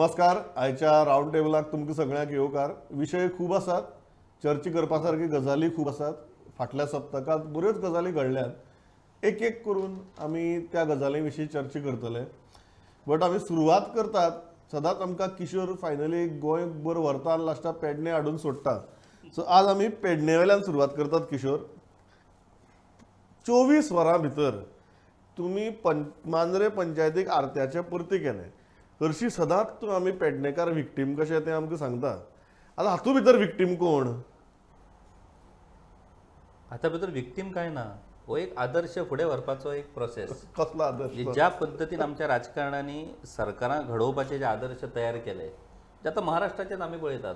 नमस्कार. आयच्या राउंड टेबलाक तुमकां सगळ्यांक येवकार. विशय खूब आसात, चर्चा करपा सारकी गजाली खूब आसात. फाटल्या सप्तकांत बऱ्योच गजाली घडल्यात. एक एक करून आमी त्या गजाली विशीं चर्चा करतले. बट आमी सुरवात करतात सदांच आमकां किशोर फायनली गोंयभर व्हरता आनी लास्टाक पेडणे हाडून सोडटा. सो आज आमी पेडणे वेल्यान सुरवात करतात. किशोर, 24 वरां भितर तुमी मांद्रे पंचायतीक आरत्याचे परते केले. हरशीं सदांच आमी पेडणेकार विक्टीम कशे ते आमकां सांगता. आतां हातूंत भितर विक्टीम कोण? हाता भितर विक्टीम काय ना, हो एक आदर्श फुडें व्हरपाचो एक प्रोसेस. कसलो आदर्श? ज्या पद्दतीन आमच्या राजकारणांनी सरकारां घडोवपाचे जे आदर्श तयार केले, जे आतां महाराष्ट्राचेच आमी पळयतात,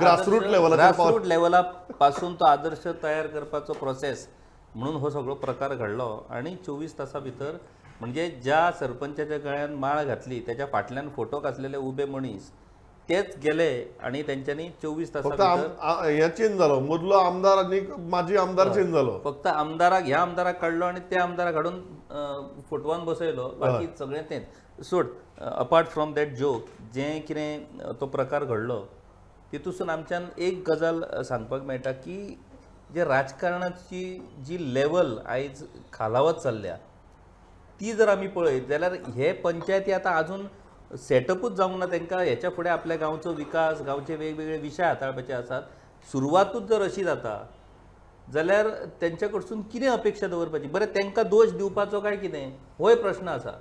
ग्रासरूट लेवला पासून तो आदर्श तयार करपाचो प्रोसेस म्हणून हो सगळो प्रकार घडलो. आणि 24 तासां भितर म्हणजे ज्या सरपंचाच्या गळ्यान माळ घातली त्याच्या फाटल्यान फोटोक आसलेले उबे मनीस तेच गेले आणि त्यांच्यानी 24 तासां भितर हे चेंज जालो. मदलो आमदार आनी माजी आमदार चेंज जालो. फक्त आमदाराक ह्या आमदाराक काडलो आणि त्या आमदाराक हाडून फोटवान बसयलो. बाकी सगळें तेंच सोड. अपार्ट फ्रॉम दॅट जोक जे कितें तो प्रकार घडलो तितूसून आमच्यान एक गजाल सांगपाक मेळटा की जे राजकारणाची जी लेवल आयज खालावत चल्ल्या ती जर आमी पळयत जाल्यार हे पंचायती आतां आजून सेटअपूच जावंक ना. तांकां हेच्या फुडें आपल्या गांवचो विकास, गांवचे वेगवेगळे विशय हाताळपाचे आसात. सुरवातूच जर अशी जाता जाल्यार तेंच्या कडसून कितें अपेक्षा दवरपाची? बरें, तांकां दोश दिवपाचो काय कितें होय प्रश्न आसा.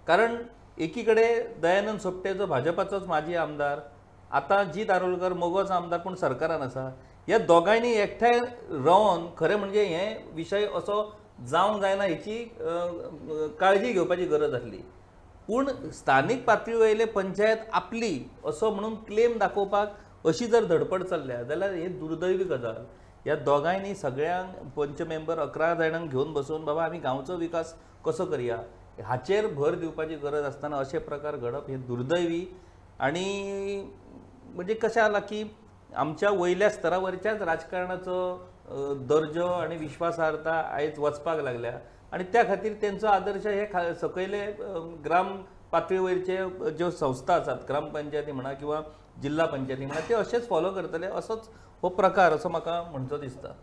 कारण एकीकडे दयानंद सोपटे जो भाजपाचोच माजी आमदार, आतां जीत आरोलकर मोगोचो आमदार पूण सरकारान आसा. ह्या दोगांयनी एकठांय रावन खरें म्हणजे हे विशय असो जावंक जायना हेची काळजी घेवपाची गरज आसली. पूण स्थानीक पातळी वयले पंचायत आपली असो म्हणून क्लेम दाखोवपाक अशी जर धडपड चल्ल्या जाल्यार हे दुर्दैवी गजाल. ह्या दोगांयनी सगळ्यांक पंच मेंबर 11 जाणांक घेवन बसून बाबा आमी गांवचो विकास कसो करया हाचेर भर दिवपाची गरज आसतना अशे प्रकार घडप हे दुर्दैवी. आणि म्हणजे कशें जाला की आमच्या वयल्या स्तरावरच्याच राजकारणाचो दर्जो आणि विश्वासार्हता आयज वचपाक लागल्या. आणि त्या खातीर तेंचो आदर्श हे सकयले ग्राम पातळी वयरचे ज्यो संस्था आसात, ग्रामपंचायती म्हणा किंवा जिल्हा पंचायती म्हणा, ते अशेंच फॉलो करतले. असोच हो प्रकार असो म्हाका म्हणचो दिसता.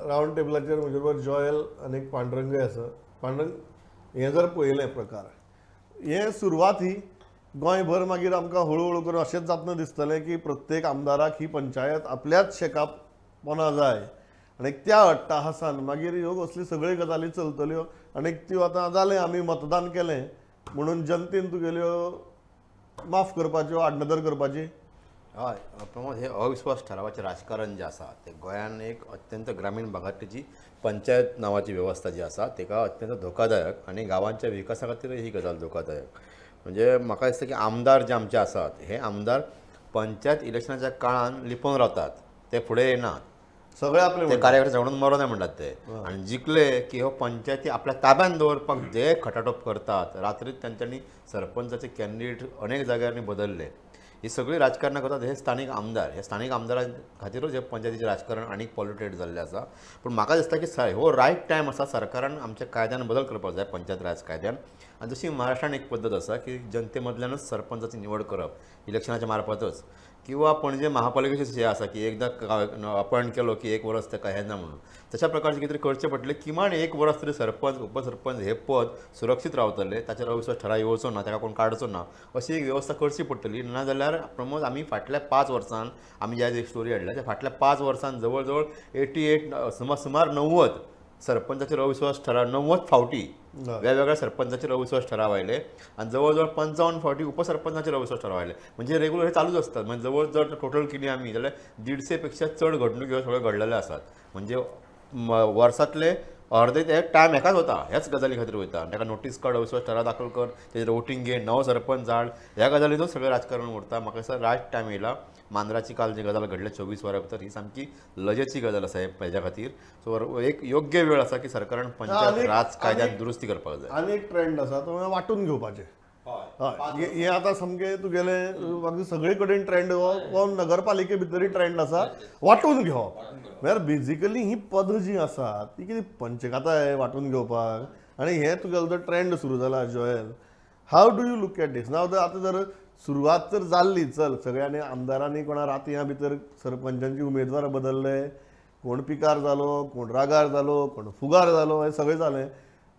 राउंड टेबलाचेर म्हजे बरोबर जॉयल आनी पांडुरंगय आसा. पांडुरंग, हे जर पळयलें प्रकार, हे सुरवात ही गोंयभर मागीर आमकां हळू करून अशेंच जातना दिसतलें की प्रत्येक आमदाराक ही पंचायत आपल्याच शेकाप पोना जाय. आनी त्या अट्टाहासान मागीर ह्यो असली सगळ्यो गजाली चलतल्यो. आनी त्यो आतां जालें, आमी मतदान केलें म्हणून जनतेन तुगेल्यो माफ करपाच्यो, आडनदर करपाची. हय प्रमोद, हे अविश्वास ठरावाचें राजकारण जें आसा तें गोंयांत एक अत्यंत ग्रामीण भागांतली जी पंचायत नांवाची वेवस्था जी आसा तेका अत्यंत धोकादायक आनी गांवांच्या विकासा खातीर ही गजाल धोकादायक. म्हणजे म्हाका दिसता की आमदार जे आमचे आसात हे आमदार पंचायत इलेक्शनाच्या काळान लिपोवन रावतात, ते फुडें येनात. सगळे आपले कार्यकर्ते झगडून मरोना म्हणटात ते. आनी जिखले की हो पंचायती आपल्या ताब्यान दवरपाक जे खटाटोप करतात. रात्रीच तांच्यांनी सरपंचाचे कॅन्डिडेट अनेक जाग्यांनी बदलले. ही सगळी राजकारणां करतात हे स्थानीक आमदार. हे स्थानीक आमदारां खातीरूच हे पंचायतीचें राजकारण आनीक पॉल्युटेड जाल्लें आसा. पूण म्हाका दिसता की हो रायट टायम आसा सरकारान आमच्या कायद्यान बदल करपाक जाय, पंचायत राज कायद्यान. आनी जशी महाराष्ट्रान एक पद्दत आसा की जनते मदल्यानूच सरपंचाची निवड करप इलेक्शनाच्या मार्फतच, किंवा पणजे महापालिकेचें हें आसा की एकदां अपॉयंट केलो की 1 वर्स ताका हें ना म्हणून. तशा प्रकारचें कितें करचें पडटलें. किमान 1 वर्स तरी सरपंच उपसरपंच हे पद सुरक्षीत रावतले, ताचेर अविश्वास ठराव येवचो ना, ताका कोण काडचो ना, अशी एक वेवस्था करची पडटली. नाजाल्यार प्रमोद, आमी फाटल्या 5 वर्सांन आमी ज्या एक स्टोरी हाडल्या त्या फाटल्या 5 वर्सांन जवळ जवळ 88 सुमार 90 सरपंचाचेर अविश्वास ठराव, 90 फावटी वेगवेगळ्या सरपंचाचेर अविश्वास ठराव आयले आणि जवळ जवळ 55 फावटी उपसरपंचाचेर अविश्वास ठराव आयले. म्हणजे रेग्युलर हे चालूच असतात. म्हणजे जवळ जर टोटल केली आमी जाल्यार 150 पेक्षा चड घडणूक ह्यो सगळ्यो घडलेल्यो आसात. म्हणजे वर्सांतले अर्दे ते टायम हेकाच वता, ह्याच गजाली खातीर वयता. ताका नोटीस काड, अविश्वास ठराव दाखल कर, तेजेर वोटींग घे, नवो सरपंच हाड, ह्या गजालीनूच सगळें राजकारण उरता. म्हाका दिसता रायट टायम येयला. मांद्राची काल जी गजाल घडल्या 24 वरां भितर ही सामकी लजेची गजाल आसा हेच्या खातीर. सो एक योग्य वेळ आसा की सरकारान पंचायत राज कायद्यात दुरुस्ती करपाक जाय. आनी एक ट्रेंड आसा तो वांटून घेवपाचें. हे आतां सामकें तुगेले म्हाका सगळे कडेन ट्रेंड हो नगरपालिके भितरय ट्रेंड आसा, वांटून घेवप. म्हळ्यार बेजिकली ही पद जी आसा ती कितें पंचखाताय वांटून घेवपाक. आनी हे तुगेलो जो ट्रेंड सुरू जाला Joel, how do you look at this now आतां जर सुरवात तर जाल्ली चल सगळ्यांनी आमदारांनी कोणा रातयां भितर सरपंचांचे उमेदवार बदलले, कोण पिकार जालो, कोण रागार जालो, कोण फुगार जालो, हें सगळें जालें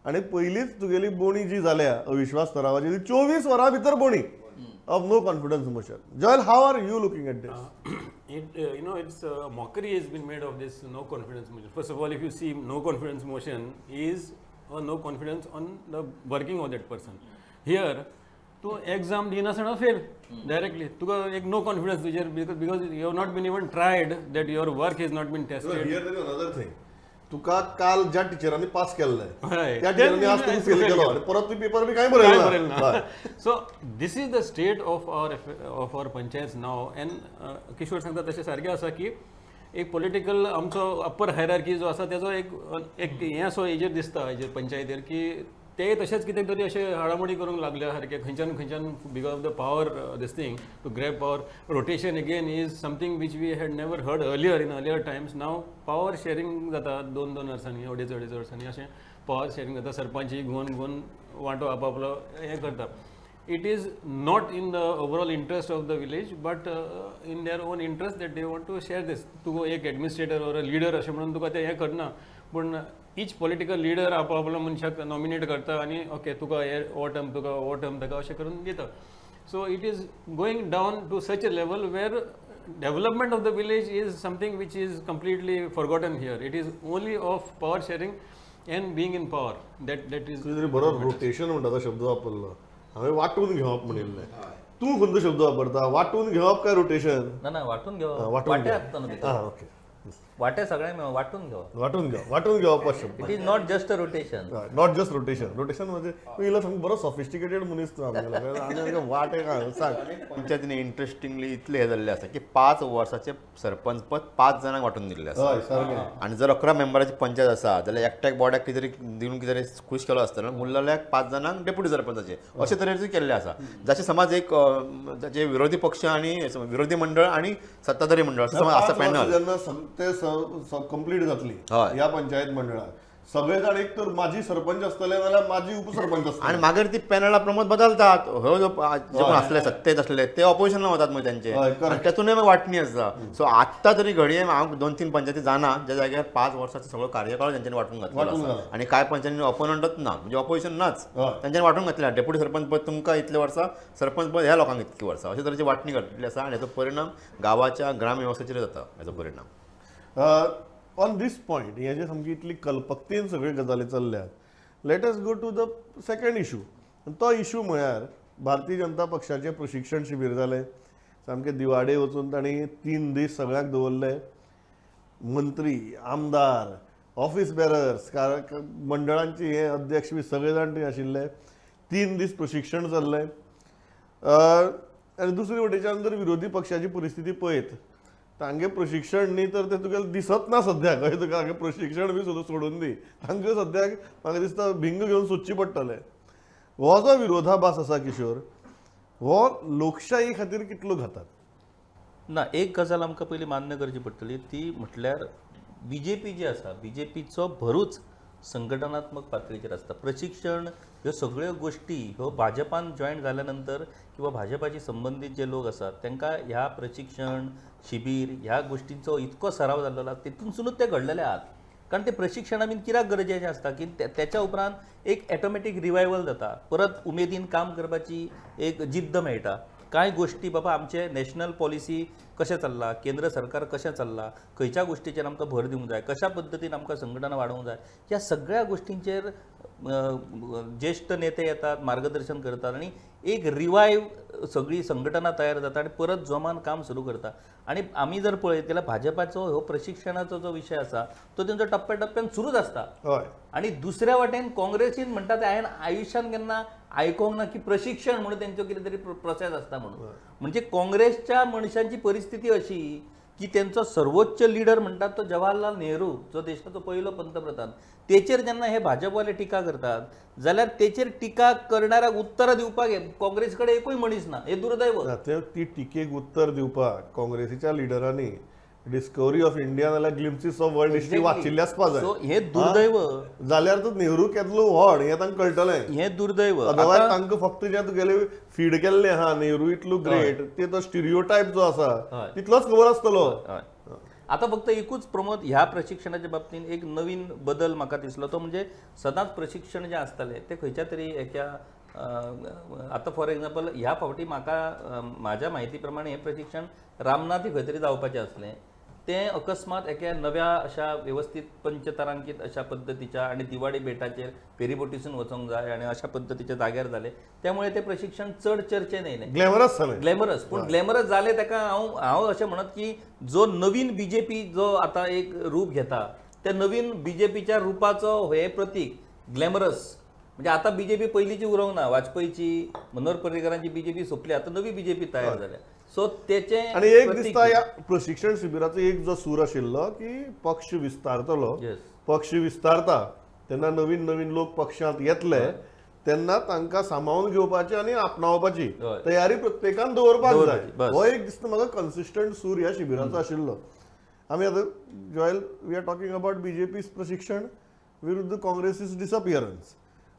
आनी पयलींच तुगेली बोणी जी जाल्या अविश्वास ठरावाची ती 24 वरां भितर बोणी of no confidence motion. Joel, how are you looking at this? It's mockery has been made of this no confidence motion. First of all, if you see no confidence motion is no confidence on the working of that person. Here, to exam dinasana fail directly. To एक no confidence teacher because you have not been even tried that your work has not been tested. Here there is another thing. तुका काल ज्या टिचरांनी pass केल्लें Right. त्या टिचरांनी आज तुम्ही fail केलो आनी परत तुम्ही पेपर बी कांय बरयलें बरयलें ना. ना. So this is the state of our panchayats now and Kishore सांगता तशें सारकें आसा की एक पॉलिटिकल आमचो अप्पर हायरार्की जो आसा तेजो एक हें असो हेजेर दिसता हेजेर पंचायतीर की ते तशेंच कितें तरी अशें हाडामोडी करूंक लागल्या सारकें खंयच्यान because of the power this thing to grab power rotation again is something which we had never heard earlier in earlier times now power sharing जाता 2-2 वर्सांनी अडेच वर्सांनी अशें पावर शेअरिंग जाता सरपंच घेवन वांटो आपापलो हें करता. It is not in the overall interest of the village, but in their own interest that they want to share this. तुका एक administrator or a leader अशें म्हणून तुका ते हें करना, पूण each political leader आपापल्या मनशाक नॉमिनेट करता आनी ओके तुका हे हो टर्म ताका अशें करून दिता. So it is going down to such a level where development of the village is something which is completely forgotten here. It is only of power sharing and being in power. That is. तुवें तरी बरो rotation म्हणटा तो शब्द वापरलो. हांवें वाटून घेवप म्हणिल्लें. तूं खंयचो शब्द वापरता? वाटून घेवप काय रोटेशन? ना वाटून घेवप. वाटून वाटे घेवप. आसता न्हू भितर. हां ओके. वाटे सगळ्यांक मेळोन वाटून घेवप. वाटून घेवप हो शब्द. It is not just a rotation. Not just rotation म्हणजे इलो सामको बरो सॉफिस्टिकेटेड मनीस तूं आमगेलो आनी वाटे काय सांग. पंचायतीने इंटरेस्टिंगली इतले हे जाल्ले आसा की 5 वर्साचे सरपंच पद 5 जाणांक वांटून दिल्ले आसा. हय सारकें. आणि जर 11 मेंबराची पंचायत आसा जाल्यार एकट्याक बोर्डाक कितें तरी दिवन कितें तरी खुश केलो आसतना उरलेल्याक 5 जाणांक डेप्युटी सरपंचाचे अशे तरेचे केल्ले आसा. जाचे समाज एक जे विरोधी पक्ष आणि विरोधी मंडळ आणि सत्ताधारी मंडळ असा पॅनल जेन्ना ते कंप्लीट जातली हय. ह्या पंचायत मंडळात सगळे जाण एक तर माजी सरपंच आसतले नाल्यार माजी उपसरपंच आणि आसतले. मागीर ती पॅनला प्रमोद बदलतात. हो जो कोण असले सत्तेत असले ते ऑपोजिशनला वतात मग त्यांचे हय, correct. आणि त्यातूनय मग वाटणी आसता. सो आत्ता तरी घडये हांव 2-3 पंचायती जाणा ज्या जाग्यार 5 वर्साचो सगळो कार्यकाळ त्यांच्यानी वाटून घातलेलो वाटून आसा. घाला. आणि काय पंचायतींनी ऑपोनंटच ना म्हणजे ऑपोजिशन नाच हय. त्यांच्यानी वाटून घातलेला डेप्युटी सरपंच पद तुमकां इतले वर्सां सरपंच पद ह्या लोकांक इतकी वर्सां अशे तरेची वाटणी घातलेली आसा आणि याचो परिणाम गांवाच्या ग्राम वेवस्थेचेर जाता याचो परिणाम. ऑन दीस पॉयंट हे जे सामकी इतली कल्पकतेन सगळ्यो गजाली चल्ल्यात let us go to the second issue. तो इशू म्हळ्यार भारतीय जनता पक्षाचें प्रशिक्षण शिबीर जालें. सामकें दिवाडे वचून तांणी 3 दीस सगळ्यांक दवरले. मंत्री आमदार ऑफिस बेरर्स मंडळांचे हे अध्यक्ष बी सगळे जाण थंय आशिल्ले. 3 दीस प्रशिक्षण जाल्लें. आनी दुसरे वटेच्यान जर विरोधी पक्षाची परिस्थिती पळयत तांगे प्रशिक्षण न्ही तर ते तुगेलें दिसत ना सद्याक. हय तुका हांगे प्रशिक्षण बी सुद्दां सोडून दी तांकां सद्याक म्हाका दिसता भिंग घेवन सोदची पडटलें. हो जो विरोधाभास आसा किशोर हो लोकशाही खातीर कितलो घातात? ना एक गजाल आमकां पयली मान्य करची पडटली ती म्हटल्यार बीजेपी जी आसा बीजेपीचो भरूच संघटनात्मक पातळीचेर आसता. प्रशिक्षण ह्यो सगळ्यो गोश्टी ह्यो भाजपान जॉयन जाल्या नंतर किंवा भाजपाची संबंधीत जे लोक आसात तांकां ह्या प्रशिक्षण शिबीर ह्या गोश्टींचो इतको सराव जाल्लो आसा तितूनसुनूच ते घडलेले आहात. कारण ते प्रशिक्षण आमी कित्याक गरजेचें आसता की त्याच्या उपरांत एक ऑटोमॅटीक रिवायवल जाता. परत उमेदीन काम करपाची एक जिद्द मेळटा. कांय गोश्टी बाबा आमचे नॅशनल पॉलिसी कशें चल्ला, केंद्र सरकार कशें चल्ला, खंयच्या गोश्टीचेर आमकां भर दिवंक जाय, कशा पद्दतीन आमकां संघटना वाडोवंक जाय, ह्या सगळ्या गोश्टींचेर ज्येष्ठ नेते येतात, मार्गदर्शन करतात आणि एक रिवायव सगळी संघटना तयार जाता आणि परत जोमान काम सुरू करता. आणि आमी जर पळयत जाल्यार भाजपाचो हो प्रशिक्षणाचो जो विशय आसा तो तेंचो टप्प्याटप्प्यान सुरूच आसता. हय. आणि दुसऱ्या वाटेन काँग्रेसीन म्हणटा ते हांवें आयुश्यान केन्ना आयकोंक ना की प्रशिक्षण म्हणून तेंचो कितें तरी प्रोसेस आसता म्हणून. म्हणजे काँग्रेसच्या मनशांची परिस्थिती अशी की त्यांचो सर्वोच्च लिडर म्हणटात तो जवाहरलाल नेहरू जो देशाचो पयलो पंतप्रधान तेचेर जेन्ना हे भाजपवाले टिका करतात जाल्यार तेचेर टिका करणाऱ्याक उत्तरां दिवपाक काँग्रेस कडेन एकूय मनीस ना. हे दुर्दैव. ती टिकेक उत्तर दिवपाक काँग्रेसीच्या लिडरांनी डिस्कवरी ऑफ इंडिया नाल्यार ग्लिम्पसीस ऑफ वर्ल्ड हिस्ट्री वाचिल्ली आसपा जाय. सो हे दुर्दैव जाल्यार तर नेहरू केदलो व्हड हें तांकां कळटलें. हे दुर्दैव अदरवायज तांकां फक्त जे तुगेले फीड केल्ले आहा नेहरू इतलो ग्रेट ते तो स्टिरियोटायप जो आसा तितलोच खबर आसतलो. हय. आता फक्त एकूच प्रमोद ह्या प्रशिक्षणाच्या बाबतीत एक नवीन बदल म्हाका दिसलो तो म्हणजे सदांच प्रशिक्षण जे आसताले ते खंयच्या तरी एका आता फॉर एक्झाम्पल ह्या फावटी म्हाका म्हाज्या म्हायती प्रमाणे हे प्रशिक्षण रामनाथी खंय तरी जावपाचें आसलें तें अकस्मात एका नव्या अशा व्यवस्थित पंचतारांकीत अशा पद्दतीच्या आणि दिवाळी बेटाचेर फेरीबोटीसून वचोंक जाय आणि अशा पद्दतीच्या जाग्यार जाले त्यामुळे ते प्रशिक्षण चड चर्चेन येयलें. ग्लॅमरस जालें. ग्लॅमरस पूण ग्लॅमरस जाले ताका हांव अशें म्हणत की जो नवीन बीजेपी जो आता एक रूप घेता त्या नवीन बीजेपीच्या रुपाचो हे प्रतीक ग्लॅमरस म्हणजे आता बीजेपी पयलींची उरोंक ना. वाजपेयीची मनोहर पर्रीकरांची बीजेपी सोंपली आता नवी बीजेपी तयार जाल्या. सो तेचे आणि एक दिसता ह्या प्रशिक्षण शिबिराचो एक जो सूर आशिल्लो की पक्ष विस्तारतलो. पक्ष विस्तारता तेन्ना नवीन नवीन लोक पक्षांत येतले तेन्ना तांकां सांबाळून घेवपाची आनी आपणावपाची तयारी प्रत्येकान दवरपाक जाय. हो एक दिसता म्हाका कन्सिस्टंट सूर ह्या शिबिराचो आशिल्लो. आमी आतां Joel we are talking about BJP प्रशिक्षण विरुद्ध काँग्रेसीस डिसअपियरन्स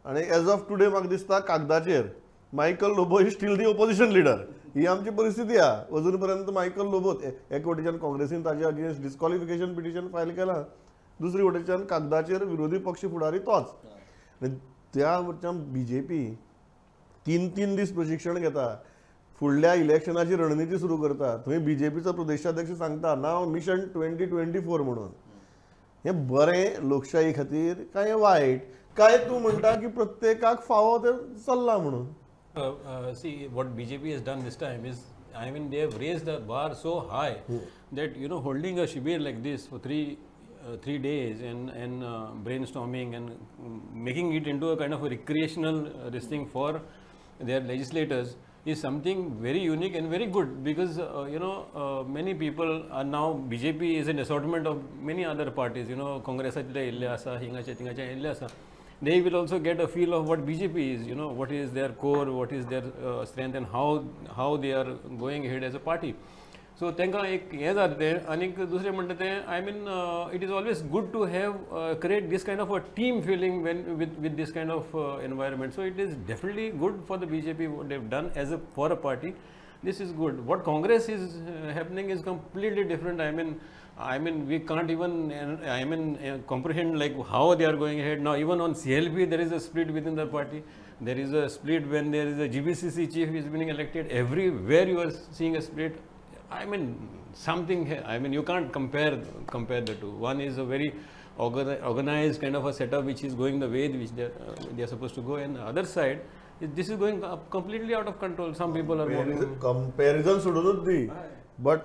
आणि एज ऑफ टुडे म्हाका दिसता कागदाचेर Michael Lobo is still the opposition leader. ही आमची परिस्थिती आहे. अजून पर्यंत मायकल लोबो एक वटेच्यान काँग्रेसीन ताचे अगेन्स्ट डिस्क्वॉलिफिकेशन पिटिशन फायल केलां दुसरी वटेच्यान कागदाचेर विरोधी पक्ष फुडारी तोच. त्या वटेच्यान बीजेपी 3 दीस प्रशिक्षण घेता फुडल्या इलेक्शनाची रणनीती सुरू करता. थंय बीजेपीचो प्रदेशाध्यक्ष सांगता नाव मिशन 2024 म्हणून. हें बरें लोकशाही खातीर काय वायट काय तूं म्हणटा की प्रत्येकाक फावो ते चल्ला म्हणून. See, what BJP has done this time is, I mean, they have raised the bar so high that, you know, holding a shibir like this for three days and brainstorming and making it into a kind of a recreational this thing for their legislators is something very unique and very good because, you know, many people are now, BJP is an assortment of many other parties, you know, Congressaचे इल्ले आसा, हिंगाचे तिंगाचे इल्ले आसा. They will also get a feel of what BJP is, you know, what is their core, what is their strength and how they are going ahead as a party. So तांकां एक हें जाता तें आनीक दुसरें म्हणटा तें I mean it is always good to have create this kind of a team feeling when with this kind of environment. So it is definitely good for the BJP what they have done as a for a party. This is good. What Congress is happening is completely different. I mean, we can't even, comprehend like how they are going ahead now. Even on CLP, there is a split within the party. There is a split when there is a GBCC chief is being elected. Everywhere you are seeing a split. I mean, something. I mean, you can't compare the two. One is a very organized kind of a setup which is going the way which they are supposed to go, and the other side, this is going completely out of control. Some people are voting. Comparison सोडूनच दी. But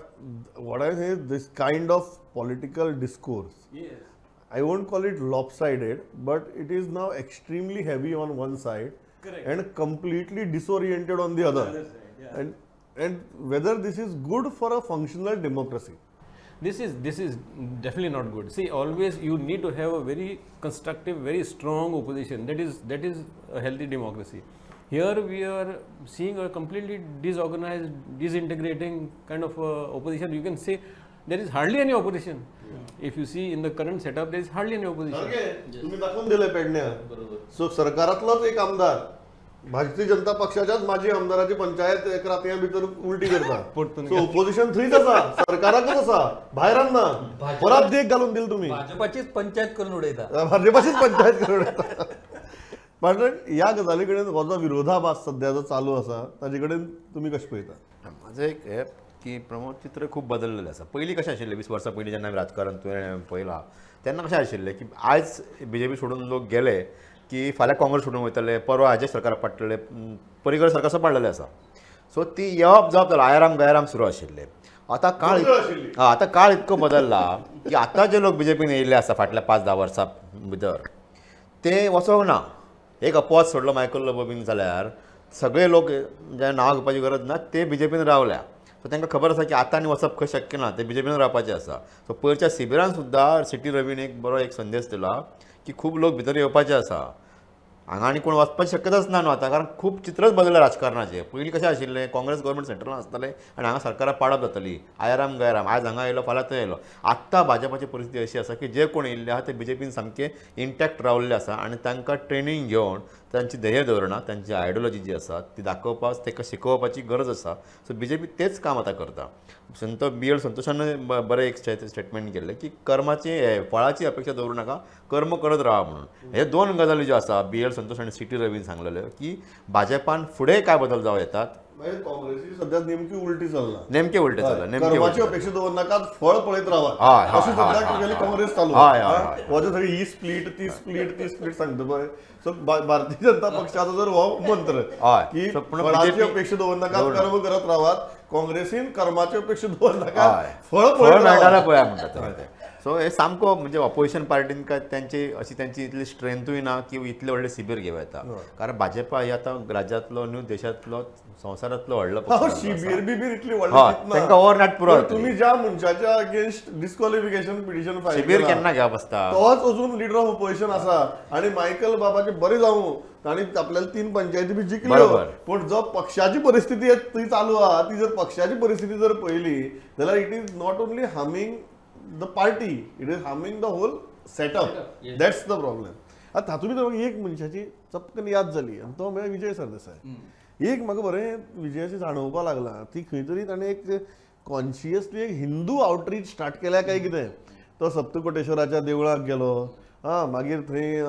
what I say is this kind of political discourse, Yes. I won't call it lopsided, but it is now extremely heavy on one side. Correct. And completely disoriented on the other. Side, yeah. And whether this is good for a functional democracy. This is definitely not good. See, always you need to have a very constructive, very strong opposition. That is a healthy democracy. Here we are seeing a completely disorganized, disintegrating kind of opposition. You can say there is hardly any opposition. If you see in the current setup, there is hardly any opposition. तुम्ही दाखवून दिले पेडण्या. So सरकारातलोच एक आमदार भारतीय जनता पक्षाच्याच माजी आमदाराची पंचायत एक रातया भितर उलटी करता. सो ओपोजिशन थंयच आसा, सरकाराकच आसा, भायरान ना. परत देख घालून दिल तुम्ही. भाजपाचीच पंचायत करून उडयता. भाजपाचीच पंचायत करून उडयता. पण ह्या गजाली कडेन हो जो विरोधाभास सध्या जो चालू आसा ताजे कडेन तुमी कशें पळयता? माझं एक हे की प्रमोद चित्र खूप बदललेलें आसा. पयलीं कशें आशिल्लें 20 वर्सां पयलीं जेन्ना राजकारण तुवें पळयलां तेन्ना कशें आशिल्लें की आयज बीजेपी सोडून लोक गेले की फाल्यां काँग्रेस सोडून वयतले, परवा हाजे सरकार पडटले, पर्रीकर सरकार पडलेलें आसा. सो ती येवप जावप जाल्यार आयराम गैराम सुरू आशिल्ले. आतां काळ इतको बदलला की आतां जे लोक बीजेपीन येयल्ले आसा फाटल्या 5-10 वर्सां भितर ते वचोंक ना. एक अपवाद सोडलो मायकल लोबो बीन जाल्यार सगळे लोक जे नांव घेवपाची गरज ना ते बीजेपीन रावल्या. सो तांकां खबर आसा की आतां आनी वचप खंय शक्य ना, ते बीजेपीन रावपाचें आसा. सो पयरच्या शिबिरान सुद्दां सिटी रवीन एक बरो एक संदेश दिला की खूब लोक भितर येवपाचे आसा. हांगा आनी कोण वचपाची शक्यताच ना न्हू आतां, कारण खूब चित्रच बदललें राजकारणाचें. पयलीं कशें आशिल्लें, काँग्रेस गव्हर्मेंट सेंट्रलान आसतालें आनी हांगा सरकारां पाडप जाताली, आयराम गैराम, आयज हांगा येयलो फाल्यां थंय येयलो. आत्तां भाजपाची परिस्थिती अशी आसा की जे कोण येयल्ले आहा ते बीजेपीन सामके इंटॅक्ट रावल्ले आसा आनी तांकां ट्रेनींग घेवन तांची ध्येय धोरणां, तांची आयडियोलॉजी जी आसा ती दाखोवपाक, ताका शिकोवपाची गरज आसा. सो बीजेपी तेच काम आतां करता. BL संतोशान बरें एक स्टेटमेंट केल्लें की कर्माची फळाची अपेक्षा दवरूं नाका, कर्म करत राहा म्हणून. हे दोन गजाली ज्यो आसा BL संतोश आनी CT रवीन सांगलेल्यो की भाजपान फुडें काय बदल जावं येतात. काँग्रेसी सध्या नेमकी उलटी चल्ला, नेमके उलटे चल्ला, कर्माची अपेक्षा दवरनाका, फळ पळयत रावा अशी सध्या तुगेली काँग्रेस चालू. वॉज सगळी ही स्प्लीट ती स्प्लीट सांगता पळय. सो भारतीय जनता पक्षाचो जर हो मंत्र की फळाची अपेक्षा दवरनाका, कर्म करत रावात, काँग्रेसीन कर्माची अपेक्षा दवरनाका, फळ मेळटालें पळया म्हणटात. सो हे सामको म्हणजे ऑपोजिशन पार्टीन काय त्यांची इतली स्ट्रेंथूय ना की इतले व्हडले शिबीर घेवं येता. कारण भाजपा ही आतां राज्यांतलो न्हू देशांतलो संवसारांतलो व्हडलो पक्ष. शिबीर बिबीर इतली तांकां ओव्हरनायट पुरो. तुम्ही ज्या मनशाच्या अगेन्स्ट डिस्क्वॉलिफिकेशन पिटिशन फायल शिबीर केन्ना घेवप आसता, तोच अजून लिडर ऑफ ऑपोजिशन आसा. आणि मायकल बाबाचे बरे जावं आणि आपल्याला 3 पंचायती बी जिखल्यो, पण जो पक्षाची परिस्थिती ती चालू आहा, ती जर पक्षाची परिस्थिती जर पळयली जाल्यार it is not only harming the party, it is harming the whole setup. That's the problem. आता हातूंत भितर म्हाका एक मनशाची चपकन याद जाली आनी तो म्हळ्यार विजय सरदेसाय. एक म्हाका बरें विजयाची जाणवपा लागला, ती खंय तरी ताणें एक कॉन्शियसली एक हिंदू आउटरीच स्टार्ट केल्या काय कितें. तो सप्तकोटेश्वराच्या देवळाक गेलो, मागीर थंय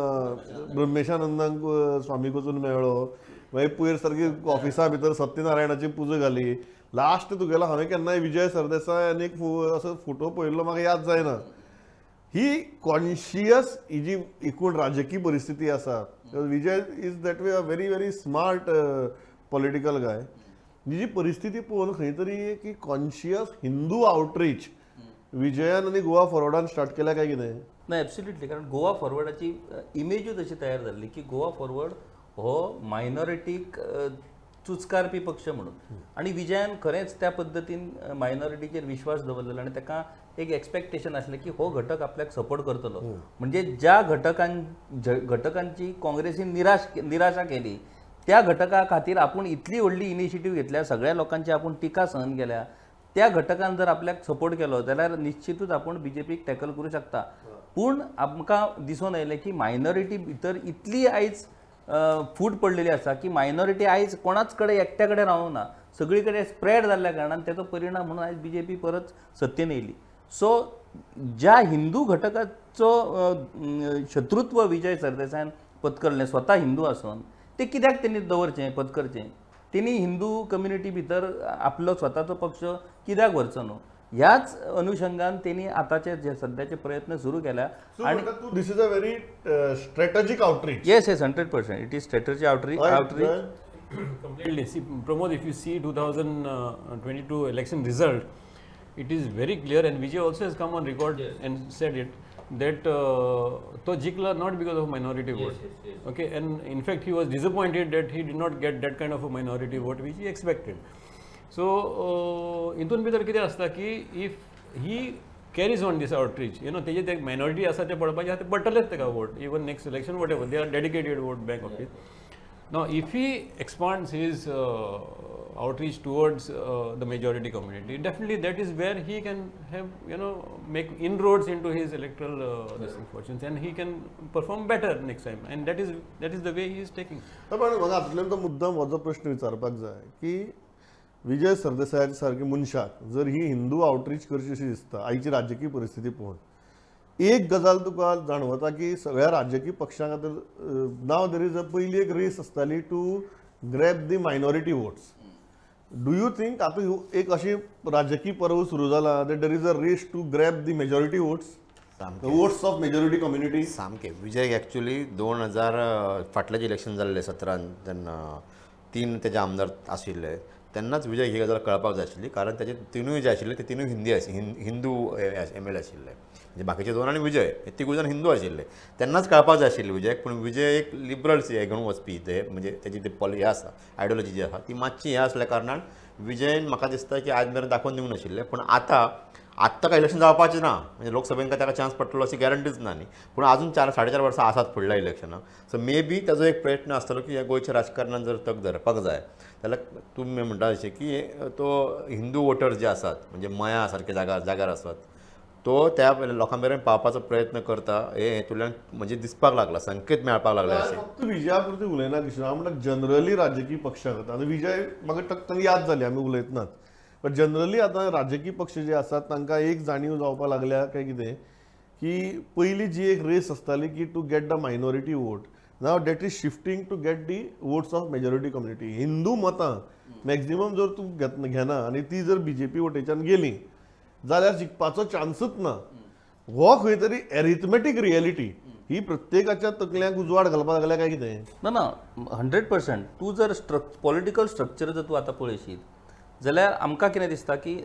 ब्रह्मेशानंदांक स्वामी वचून मेळ्ळो, मागीर पयर सारकी ऑफिसा भितर सत्यनारायणाची पुजा घाली. लास्ट तुगेलो हांवें केन्नाय विजय सरदेसाय आनी एक असो फोटो पळयल्लो म्हाका याद जायना. ही कॉन्शियस ही जी एकूण राजकीय परिस्थिती आसा, Vijay is that way a very very smart political guy. ही जी परिस्थिती पळोवन खंय तरी की कॉन्शियस हिंदू आउटरीच विजयान आनी गोवा फॉरवर्डान स्टार्ट केल्या काय कितें. नाही, एब्सोल्युटली. कारण गोवा फॉरवर्डाची इमेजूच अशी तयार जाल्ली की गोवा फॉरवर्ड हो मायनॉरिटीक चुचकारपी पक्ष म्हणून. आणि विजयान खरेंच त्या पद्दतीन मायनॉरिटीचेर विश्वास दवरलेलो आनी ताका एक एक्सपेक्टेशन आसलें की हो घटक आपल्याक सपोर्ट करतलो. म्हणजे ज्या घटकांची काँग्रेसीन निराशा केली त्या घटका खातीर आपूण इतली व्हडली इनिशिएटीव घेतल्या, सगळ्या लोकांची आपूण टिका सहन केल्या, त्या घटकान जर आपल्याक सपोर्ट केलो जाल्यार निश्चितूच आपूण बीजेपीक टॅकल करूं शकता. पूण आमकां दिसून येयलें की मायनॉरिटी भितर इतली आयज फूट पडलेली आसा की मायनॉरिटी आयज कोणाच कडेन एकट्या कडेन रावना, सगळी कडेन स्प्रेड जाल्ल्या कारणान तेचो परिणाम म्हणून आयज बीजेपी परत सत्तेन येयली. सो ज्या हिंदू घटकाचो शत्रुत्व विजय सरदेसायन पत्करलें, स्वता हिंदू आसून, ते कित्याक तेणी दवरचें पत्करचें. तेणी हिंदू कम्युनिटी भितर आपलो स्वताचो पक्ष कित्याक व्हरचो न्हू. ह्याच अनुषंगान तेणी आतांचे जे सध्याचे प्रयत्न सुरू केल्या. आणि this is a very strategic outreach. Yes 100%. It is strategy outreach. Completely. See, Pramod, if you see 2022 election result, it is very clear, and Vijay also has come on record and said it, that to jikla not because of minority vote. Okay, and in fact he was disappointed that he did not get that kind of a minority vote which he expected. So इतून भितर कितें आसता की if he carries on this outreach, तेजे ते minority आसा ते पडपाचे आहा ते पडटलेच तेका vote, even next election whatever, they are dedicated vote bank of it. Now if he expands his outreach towards the majority community, definitely that is where he can have make inroads into his electoral fortunes, and he can perform better next time, and that is the way he is taking. पण म्हाका हातूंतल्यान तो मुद्दम हो प्रश्न विचारपाक जाय की विजय सरदेसाय सारके मनशाक जर ही हिंदू आउटरीच करची अशी दिसता आयची राजकीय परिस्थिती पळोवन, एक गजाल तुका जाणवता की सगळ्या राजकीय पक्षां खातीर नाव देर इज पयली एक रेस आसताली to grab the minority votes. Do you think आतां एक अशी राजकीय पर्व सुरू जाला that there is a race to grab the majority votes, votes of majority community. सामके विजय एक्चुअली 2000 फाटलें इलेक्शन जाल्लें 17 जेन्ना 3 तेजे आमदार आशिल्ले तेन्नाच विजय ही गजाल कळपाक जाय आशिल्ली. कारण तेजे तिनूय जे आशिल्ले ते तिनूय हिंदू MLA आशिल्ले, म्हणजे बाकीचे 2 आनी विजय हे 3 जाण हिंदू आशिल्ले. तेन्नाच कळपाक जाय आशिल्लें विजयाक. पूण विजय एक लिबरल्स हे घेवन वचपी ते म्हणजे तेजी ती हे आसा आयडियोलॉजी जी आसा ती मातशी हे आसल्या कारणान विजयन म्हाका दिसता की आज मेरेन दाखोवन दिवंक नाशिल्लें. पूण आतां आत्ता काय इलेक्शन जावपाचें ना, म्हणजे लोकसभेन काय ताका चान्स पडटलो अशी गॅरंटीच ना न्ही. पूण अजून 4-4.5 वर्सां आसात फुडल्या इलेक्शनाक. सो मे बी ताजो एक प्रयत्न आसतलो की ह्या गोंयच्या राजकारणात जर तग धरपाक जाय जाल्यार तुमी म्हणटा तशें की तो हिंदू वोटर जे आसात म्हणजे मया सारके जाग्यार आसात तो त्या लोकां मेरेन पावपाचो प्रयत्न करता हे हेतूंतल्यान म्हणजे दिसपाक लागला, संकेत मेळपाक लागला अशें. फक्त विजया पुरती उलयना किशोर, हांव म्हणटा जनरली राजकीय पक्ष खाता आनी विजय म्हाका टक्कन याद जाली आमी उलयतनाच. पण जनरली आतां राजकीय पक्ष जे आसात तांकां एक जाणीव जावपाक लागल्या काय कितें की पयलीं जी एक रेस आसताली की to get the minority vote, now that is shifting to get the votes of majority community. Hindu मतां मॅक्झिमम जर तूं घेना आनी ती जर बीजेपी वटेच्यान गेली जाल्यार जिखपाचो चान्सच ना. हो खंय तरी एरिथमेटीक रियलिटी ही प्रत्येकाच्या तकल्यांक उजवाड घालपाक लागल्या काय कितें? ना 100%. तूं जर पॉलिटिकल स्ट्रक्चर जर तूं आतां पळयशीत जाल्यार आमकां कितें दिसता की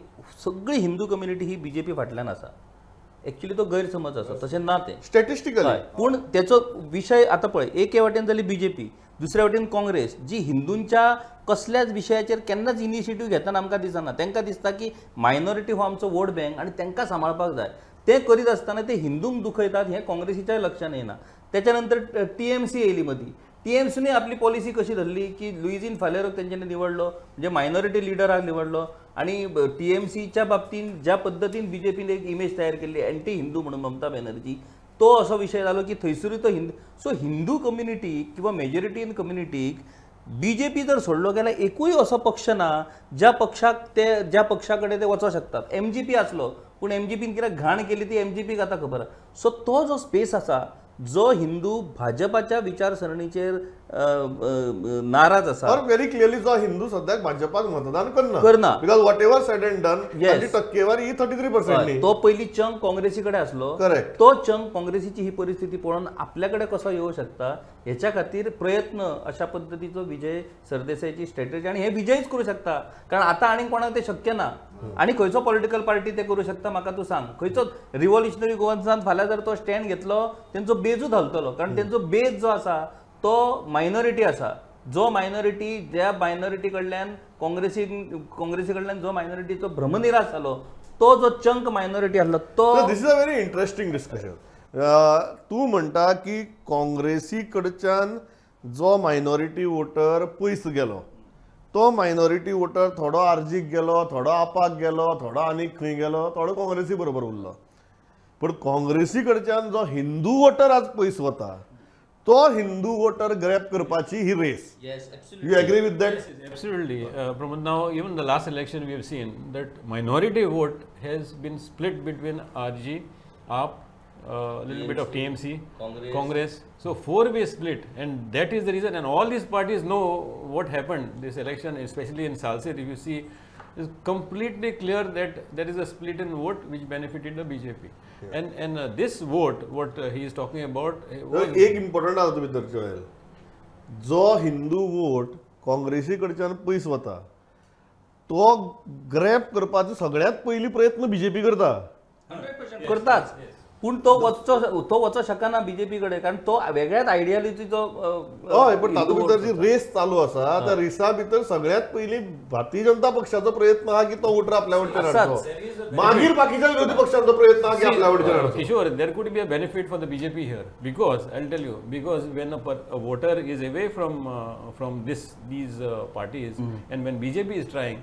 सगळी हिंदू कम्युनिटी ही बीजेपी फाटल्यान आसा. एक्चुअली तो गैरसमज आसा, तशें ना तें स्टॅटिस्टिकली. पूण तेचो विशय आतां पळय, एके वाटेन जाली बीजेपी, दुसऱ्या वाटेन काँग्रेस, जी हिंदूंच्या कसल्याच विशयाचेर केन्नाच इनिशिएटीव घेतना आमकां दिसना. तांकां दिसता की मायनॉरिटी हो आमचो वोट बँक आनी तांकां सांबाळपाक जाय. ते करीत आसतना ते हिंदूंक दुखयतात हें काँग्रेसीच्या लक्षान येना. त्याच्या नंतर TMC येयली मदीं. TMCने आपली पॉलिसी कशी धरली की लुईझीन फालेरोक तेंच्यांनी निवडलो, म्हणजे मायनॉरिटी लिडराक निवडलो. आणि TMCच्या बाबतीन ज्या पद्दतीन बीजेपीन एक इमेज तयार केल्ली एंटी हिंदू म्हणून ममता बॅनर्जी, तो असो विशय जालो की थंयसरूय तो सो हिंदू कम्युनिटीक किंवा मेजॉरिटी इन कम्युनिटीक बीजेपी जर सोडलो गेल्यार एकूय असो पक्ष ना ज्या पक्षा कडेन ते वचोंक शकतात. MGP आसलो पूण MGPन कित्याक घाण केली ती MGPक आतां खबर आसा. सो तो जो स्पेस आसा जो हिंदू भाजपाच्या विचारसरणीचेर नाराज आसा, और व्हेरी क्लियरली जो हिंदू सद्याक भाजपाक मतदान करना. Because what ever sed and done Yes. ताची टक्केवारी ही 33% तो पयलीं चंक काँग्रेसी कडेन आसलो. Correct. तो चंक काँग्रेसीची ही परिस्थिती पळोवन आपल्याकडे कसो येवं शकता हेच्या खातीर प्रयत्न अशा पद्दतीचो विजय सरदेसाईची स्ट्रॅटेजी आणि हे विजयच करू शकता. कारण आता आनी कोणाक ते शक्य ना. आणि खंयचो पॉलिटिकल पार्टी ते करू शकता म्हाका तूं सांग. खंयचो रिव्हॉल्युशनरी गोवन्सान फाल्यां जर तो स्टँड घेतलो तेंचो बेजूच हलतलो. कारण तेंचो बेज जो आसा तो मायनॉरिटी आसा. जो मायनॉरिटी ज्या मायनॉरिटी कडल्यान काँग्रेसी कडल्यान जो मायनॉरिटीचो भ्रमनिरास जालो तो जो चंक मायनॉरिटी आसलो तो. This is a very interesting discussion. तूं म्हणटा की काँग्रेसी कडच्यान जो मायनॉरिटी वोटर पयस गेलो तो मायनॉरिटी वोटर थोडो आर्जीक गेलो, थोडो आपाक गेलो, थोडो आनीक खंय गेलो, थोडो काँग्रेसी बरोबर उरलो. पण काँग्रेसी कडच्यान जो हिंदू वोटर आज पयस वता तो हिंदू वोटर ग्रॅब करपाची ही रेस. You agree with that? Absolutely. Pramod, now even the last election we have seen that minority vote has been split between RG, AAP, little bit of TMC, Congress. So four-way split, and that is the reason. And all these parties know what happened this election, especially in Salsett. If you see, it's completely clear that there is a split in vote which benefited the BJP. Yeah. And this vote, what he is talking about, was एक important आसा भितर Joel, जो Hindu vote काँग्रेसी कडच्यान पयस वता तो grab करपाचो सगळ्यात पयली प्रयत्न बीजेपी करताच. पूण तो वचो शकना बीजेपी कडेन कारण तो वेगळ्याच आयडियोलॉजीचो. हय, पण तातूंत भितर जी रेस चालू आसा त्या रेसा भितर सगळ्यात पयली भारतीय जनता पक्षाचो प्रयत्न आहा की तो वोटर आपल्या वटेन हाडचो. मागीर बाकीच्या विरोधी पक्षांचो प्रयत्न आहा की आपल्या वटेन हाडचो. Kishore, there could be a benefit for the BJP here because I'll tell you, because when a voter is away from these parties and when BJP is trying,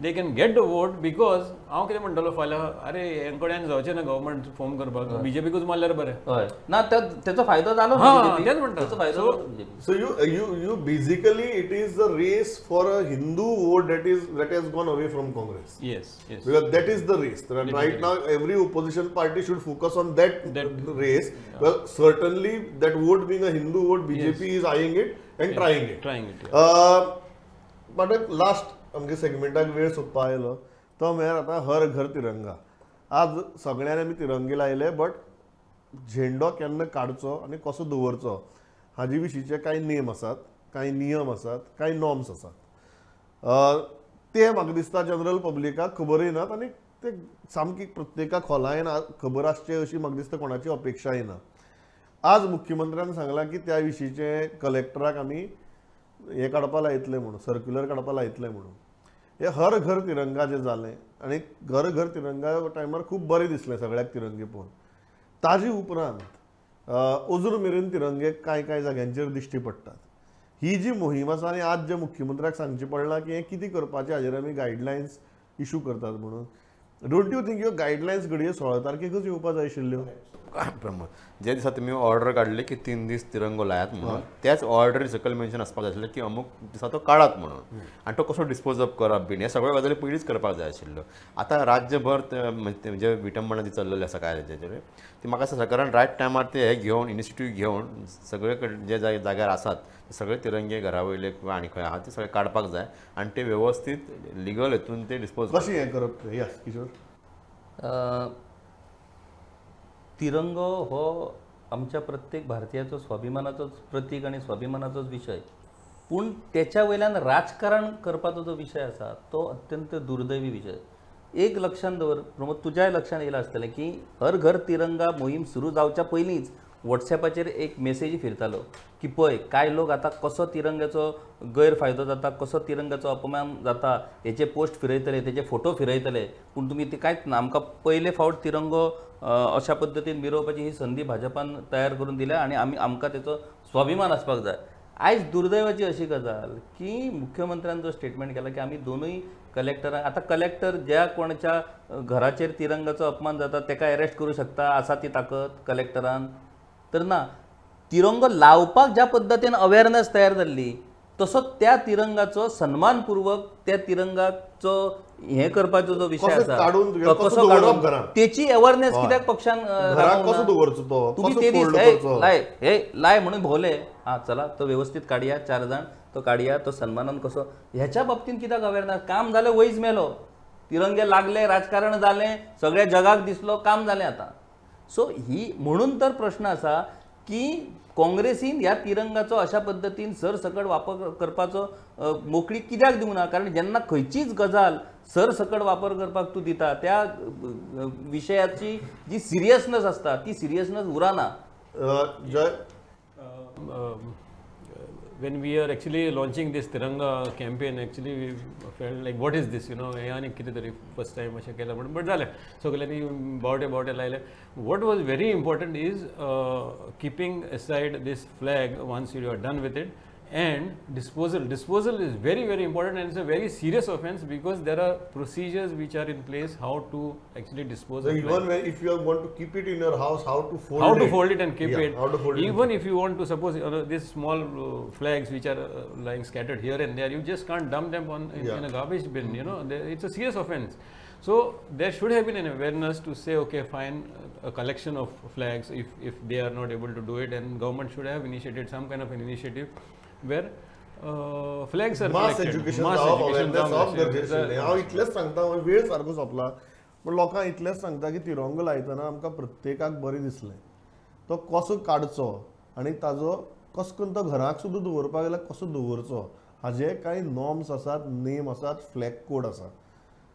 they can get the vote because हांव कितें म्हणटलो फाल्यां अरे हेंकडेन जावचें ना government form करपाक बीजेपीकूच मारल्यार बरें. हय ना तेचो फायदो जालो. तेच म्हणटा. तेचो फायदो. So you basically it is the race for a Hindu vote that has gone away from Congress. Yes. Because that is the race. Right now, every opposition party should focus on that race. Well, certainly that vote being a Hindu vote, BJP is eyeing it and trying it. But last आमगे सेगमेंटाक वेळ सोंपपा आयलो तो म्हळ्यार आतां हर घर तिरंगा. आज सगळ्यांनी आमी तिरंगे लायले, बट झेंडो केन्ना काडचो आनी कसो दवरचो हाजे विशींचे कांय नेम आसात, कांय नियम आसात, कांय नॉर्म्स आसात. ते म्हाका दिसता जनरल पब्लिकाक खबरूय नात आनी ते सामकी प्रत्येकाक खोलायेन खबर आसचे अशी म्हाका दिसता कोणाची अपेक्षाय ना. आज मुख्यमंत्र्यान सांगलां की त्या विशींचे कलेक्टराक आमी हे काडपा लायतले म्हणून, सर्क्युलर काडपा लायतले म्हणून. हे हर घर तिरंगा जे जालें आनी घर घर तिरंगा टायमार खूब बरें दिसलें सगळ्याक तिरंगे पळोवन. ताजे उपरांत अजून मेरेन तिरंगे कांय जाग्यांचेर दिश्टी पडटात. ही जी मोहीम आसा आनी आज जे मुख्यमंत्र्याक सांगचें पडलां की हें कितें करपाचें हाजेर आमी गायडलायन्स इशू करतात म्हणून. डोंट यू थिंक ह्यो गायडलायन्स घडये 16 तारखेकच येवपा जाय आशिल्ल्यो? जे दिसा तुमी ऑर्डर काडली की 3 दीस तिरंगो लायात म्हणून त्याच ऑर्डरी सकयल मेन्शन आसपाक जाय आशिल्लें की अमूक दिसा तो काडात म्हणून आनी तो कसो डिस्पोज अप करप बीन हे सगळ्यो गजाली पयलींच करपाक जाय आशिल्ल्यो. आतां राज्यभर म्हणजे विटंबना जी चल्लेली आसा काय तेजेर ती म्हाका दिसता सरकारान रायट टायमार ते हे घेवन इनिशिएटीव घेवन सगळे जे जाग्यार आसात ते सगळे तिरंगे घरा वयले किंवा आनी खंय आहा ते सगळे काडपाक जाय आनी ते व्यवस्थीत लिगल हेतून ते डिस्पोज कशें हें करप ते? यस किशोर. तिरंगो हो आमच्या प्रत्येक भारतीयाचो स्वाभिमानाचोच प्रतीक आनी स्वाभिमानाचोच विशय. पूण त्याच्या वयल्यान राजकारण करपाचो जो विशय आसा तो अत्यंत दुर्दैवी विशय. एक लक्षात दवर प्रमोद, तुज्याय लक्षात येयलां आसतलें की हर घर तिरंगा मोहीम सुरू जावच्या पयलींच वॉट्सॅपाचेर एक मेसेज फिरतालो की पळय काय लोक आतां कसो तिरंग्याचो गैरफायदो जाता, कसो तिरंग्याचो अपमान जाता, हेचे पोस्ट फिरयतले, तेचे फोटो फिरयतले. पूण तुमी ते कांयच ना. आमकां पयले फावट तिरंगो अशा पद्दतीन मिरोवपाची ही संदी भाजपान तयार करून दिल्या आनी आमकां तेचो स्वाभिमान आसपाक जाय. आयज दुर्दैवाची अशी गजाल की मुख्यमंत्र्यान जो स्टेटमेंट केला की आमी दोनूय कलेक्टरांक, आतां कलेक्टर ज्या कोणाच्या घराचेर तिरंगाचो अपमान जाता ताका अरेस्ट करूं शकता, आसा ती ताकद कलेक्टरान? तर ना. तिरंगो लावपाक ज्या पद्दतीन अवेअरनेस तयार जाल्ली तसो त्या तिरंगाचो सन्मानपूर्वक त्या तिरंगाचो हे करपाचो जो विशय आसा तो कसो काडून तेची अवेअरनेस कित्याक पक्षान कसो दवरचो तो? तुम्ही ते दीस लाय म्हणून भोवले, हा चला तो व्यवस्थित काडया, 4 जाण तो काडया, तो सन्मानान कसो, ह्याच्या बाबतीन कित्याक अवेअरनेस? काम जालें, वयच मेलो, तिरंगे लागले, राजकारण जालें, सगळ्या जगाक दिसलो, काम जालें आतां. सो ही म्हणून तर प्रश्न आसा की काँग्रेसीन ह्या तिरंगाचो अशा पद्दतीन सरसकट वापर करपाचो मोकळीक कित्याक दिवना? कारण जेन्ना खंयचीच गजाल सरसकट वापर करपाक तूं दिता त्या विशयाची जी सिरियसनेस आसता ती सिरियसनेस उरना. जय. When we are actually launching this Tiranga campaign, actually we felt like, what is this? You know, हे आनी कितें तरी फर्स्ट टायम अशें केलें म्हणून बट जालें सगल्यांनी बावटे लायले. What was very important is keeping aside this flag once you are done with it, and disposal is very, very important, and it's a very serious offense because there are procedures which are in place how to actually dispose So of even flag. if you want to keep it in your house, how to fold How it? to fold it and keep Yeah, it. how to fold it. Even if you want to suppose these small flags which are lying scattered here and there, you just can't dump them in a garbage bin. You know, it's a serious offense. So there should have been an awareness to say, okay, fine, a collection of flags if they are not able to do it, and government should have initiated some kind of an initiative where flags are mass collected. Education education जावप जावप गरजेचें. हांव इतलेंच सांगता, वेळ सारको सोंपला, पूण लोकांक इतलेंच सांगता की तिरंगो लायतना आमकां प्रत्येकाक बरें दिसलें तो कसो काडचो आनी ताजो कसो करून तो घराक सुद्दां दवरपाक गेल्यार कसो दवरचो हाजे कांय नॉर्म्स आसात, नेम आसात, फ्लॅग कोड आसा.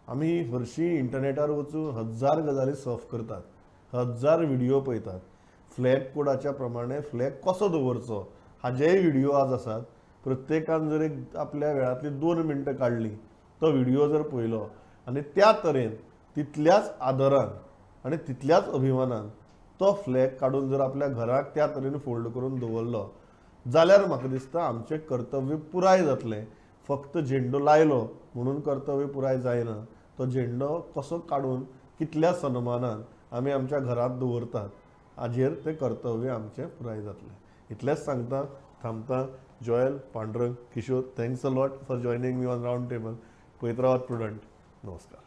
आमी हरशीं इंटरनेटार वचून 1000 गजाली सर्फ करतात, 1000 व्हिडिओ पळयतात. फ्लॅग कोडाच्या प्रमाणे फ्लॅग कसो दवरचो हाजेय व्हिडिओ आज आसात. प्रत्येकान जर एक आपल्या वेळांतली 2 मिनटां काडली, तो व्हिडिओ जर पळयलो आनी त्या तरेन तितल्याच आदरान आनी तितल्याच अभिमानान तो फ्लॅग काडून जर आपल्या घराक त्या तरेन फोल्ड करून दवरलो जाल्यार म्हाका दिसता आमचें कर्तव्य पुराय जातलें. फक्त झेंडो लायलो म्हणून कर्तव्य पुराय जायना. तो झेंडो कसो काडून कितल्या सन्मानान आमी आमच्या घरांत दवरतात हाजेर तें कर्तव्य आमचें पुराय जातलें. इतलेंच सांगता, थांबता. Joel, Pandurang, Kishore, thanks a lot for joining me on round table. पळयत रावात प्रुडंट. नमस्कार.